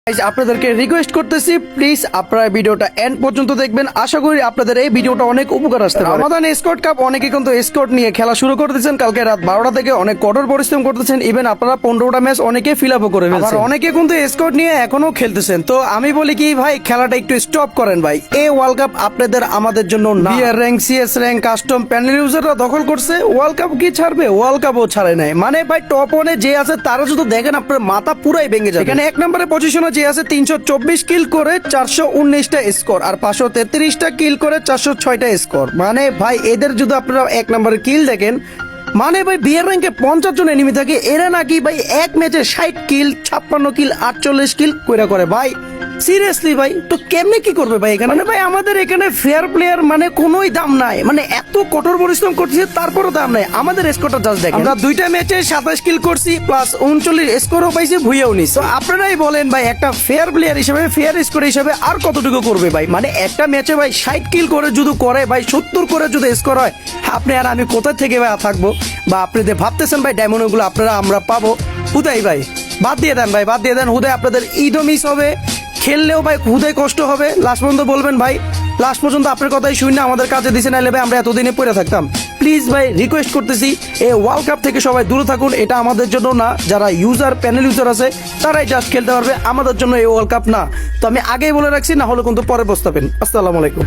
আপনাদেরকে রিকোয়েস্ট করতেছি প্লিজ আপনারা ভিডিওটা এন্ড পর্যন্ত দেখবেন। আশা করি আপনাদের এই ভিডিওটা অনেক উপকার আসতে পারে। রামাদান এসকর্ট কাপ অনেকে কিন্তু এসকর্ট নিয়ে খেলা শুরু করতেছেন কালকে রাত 12টা থেকে, অনেক কঠোর পরিশ্রম করতেছেন। ইভেন আপনারা 15টা ম্যাচ অনেকে ফিল আপও করে ফেলছেন, আর অনেকে কিন্তু এসকর্ট নিয়ে এখনো খেলতেছেন। তো আমি বলি কি ভাই, খেলাটা একটু স্টপ করেন ভাই। এই ওয়ার্ল্ড কাপ আপনাদের আমাদের জন্য না। BR rank, CS rank, custom panel ইউজাররা দখল করছে, ওয়ার্ল্ড কাপ কি ছাড়বে? ওয়ার্ল্ড কাপও ছাড়ে নাই। মানে ভাই টপ ওয়ানে যে আছে তারা যদি দেখেন আপনার মাথা পুরাই ভেঙে যাবে। এখানে এক নম্বরে পজিশনে যে আছে 324 কিল করে 419টা স্কোর, আর 533টা কিল করে 406টা স্কোর। মানে ভাই এদের যদি আপনারা এক নম্বরে কিল দেখেন, মানে ভাই বিয়ার র্যাঙ্কে 50 জন এনিমি থাকে, এরা নাকি ভাই এক ম্যাচে 60 কিল, 56 কিল, 48 কিল কইরা করে। ভাই সিরিয়াসলি ভাই, তো কেমনে কি করবে ভাই এখানে? মানে ভাই আমাদের এখানে ফেয়ার প্লেয়ার মানে কোনোই দাম নাই। মানে এত কঠোর পরিশ্রম করছে তারপরও দাম নাই। আমাদের স্কোরটা জাস্ট দেখেন, আমরা দুইটা ম্যাচে 27 কিল করছি প্লাস 39 স্কোরও পাইছি, ভুইয়াও নিছি। তো আপনারাই বলেন ভাই, একটা ফেয়ার প্লেয়ার হিসেবে, ফেয়ার স্কোর হিসেবে আর কতটুকু করবে ভাই? মানে একটা ম্যাচে ভাই 60 কিল করে যদি করে ভাই, 70 করে যদি স্কোর হয়, আপনি আর আমি কোথা থেকে ভাই থাকবো? বা আপনি যে ভাবতেছেন ভাই ডায়মন্ড গুলো আপনারা আমরা পাবো, হুদাই ভাই বাদ দিয়ে দেন ভাই, বাদ দিয়ে দেন। হুদাই আপনাদের ঈদও মিস হবে, খেললেও ভাই হুদাই কষ্ট হবে। লাস্ট পর্যন্ত বলবেন ভাই, লাস্ট পর্যন্ত আপনার কথাই শুনি না আমাদের কাছে দিছে, নাইলে ভাই আমরা এতদিনে পড়ে থাকতাম। প্লিজ ভাই রিকোয়েস্ট করতেছি, এই ওয়ার্ল্ড কাপ থেকে সবাই দূরে থাকুন। এটা আমাদের জন্য না, যারা ইউজার প্যানেল ইউজার আছে তারাই জাস্ট খেলতে পারবে, আমাদের জন্য এই ওয়ার্ল্ড কাপ না। তো আমি আগেই বলে রাখছি, না হলে কিন্তু পরে পস্তাবেন। আসসালামু আলাইকুম।